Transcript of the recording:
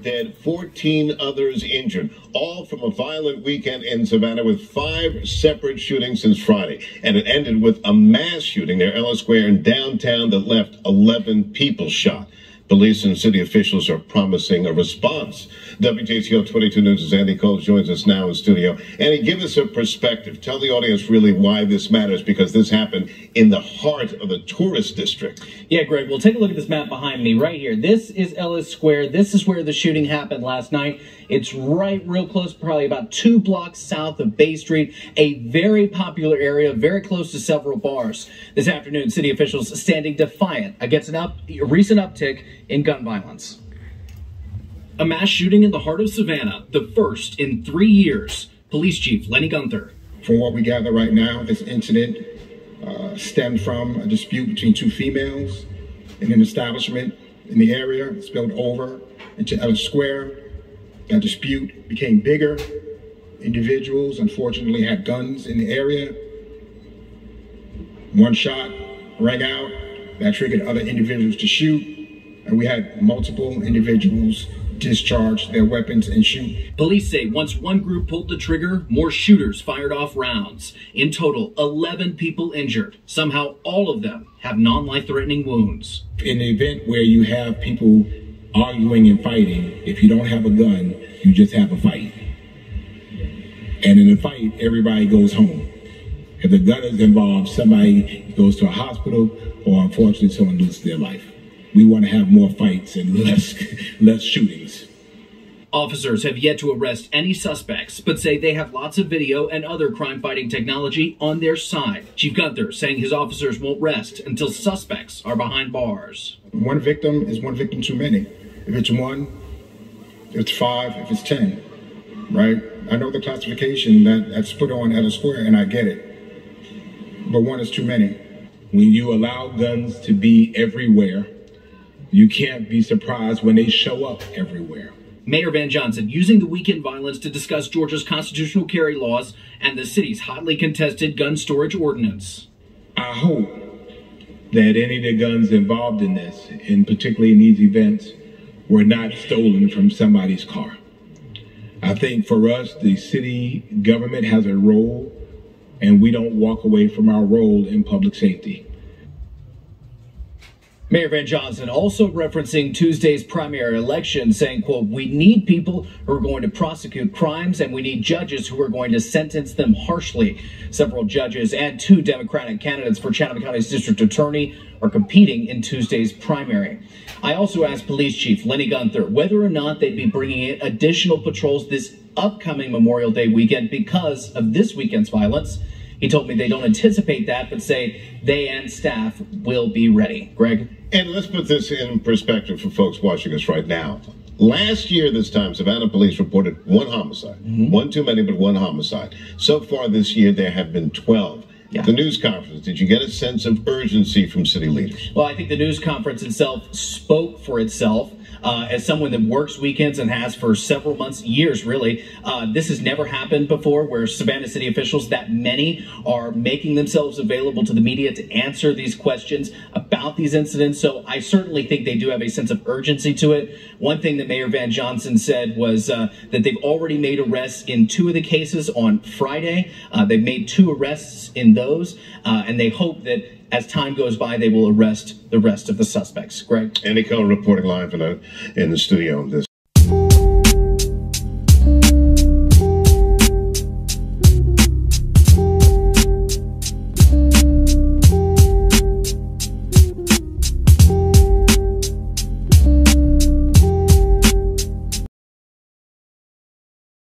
dead, 14 others injured, all from a violent weekend in Savannah with 5 separate shootings since Friday. And it ended with a mass shooting near Ellis Square in downtown that left 11 people shot. Police and city officials are promising a response. WJCO 22 News' Andy Cole joins us now in studio. Andy, give us a perspective. Tell the audience really why this matters, because this happened in the heart of the tourist district. Yeah, Greg, well, take a look at this map behind me right here. This is Ellis Square. This is where the shooting happened last night. It's right real close, probably about 2 blocks south of Bay Street, a very popular area, very close to several bars. This afternoon, city officials standing defiant against a recent uptick in gun violence. A mass shooting in the heart of Savannah, the first in 3 years. Police Chief Lenny Gunther. From what we gather right now, this incident stemmed from a dispute between 2 females in an establishment in the area. It spilled over into Ellis Square. That dispute became bigger. Individuals, unfortunately, had guns in the area. One shot rang out. That triggered other individuals to shoot. And we had multiple individuals discharge their weapons and shoot. Police say once one group pulled the trigger, more shooters fired off rounds. In total, 11 people injured. Somehow, all of them have non-life-threatening wounds. In the event where you have people arguing and fighting, if you don't have a gun, you just have a fight. And in a fight, everybody goes home. If the gun is involved, somebody goes to a hospital, or unfortunately, someone loses their life. We want to have more fights and less shootings. Officers have yet to arrest any suspects, but say they have lots of video and other crime-fighting technology on their side. Chief Gunther saying his officers won't rest until suspects are behind bars. One victim is one victim too many. If it's 1, if it's 5, if it's 10, right? I know the classification that's put on Ellis Square, and I get it. But 1 is too many. When you allow guns to be everywhere, you can't be surprised when they show up everywhere. Mayor Van Johnson using the weekend violence to discuss Georgia's constitutional carry laws and the city's hotly contested gun storage ordinance. I hope that any of the guns involved in this, and particularly in these events, were not stolen from somebody's car. I think for us, the city government has a role, and we don't walk away from our role in public safety. Mayor Van Johnson also referencing Tuesday's primary election, saying, quote, "We need people who are going to prosecute crimes, and we need judges who are going to sentence them harshly." Several judges and 2 Democratic candidates for Chatham County's district attorney are competing in Tuesday's primary. I also asked Police Chief Lenny Gunther whether or not they'd be bringing in additional patrols this upcoming Memorial Day weekend because of this weekend's violence. He told me they don't anticipate that, but say they and staff will be ready. Greg? And let's put this in perspective for folks watching us right now. Last year, this time, Savannah police reported 1 homicide. 1 too many, but 1 homicide. So far this year, there have been 12. Yeah. The news conference, did you get a sense of urgency from city leaders? Well, I think the news conference itself spoke for itself. As someone that works weekends and has for several months, years really, this has never happened before where Savannah city officials, that many, are making themselves available to the media to answer these questions about these incidents. So I certainly think they do have a sense of urgency to it. One thing that Mayor Van Johnson said was that they've already made arrests in 2 of the cases on Friday. They've made 2 arrests in those, and they hope that as time goes by, they will arrest the rest of the suspects. Greg? Andy Cohen reporting live in the studio.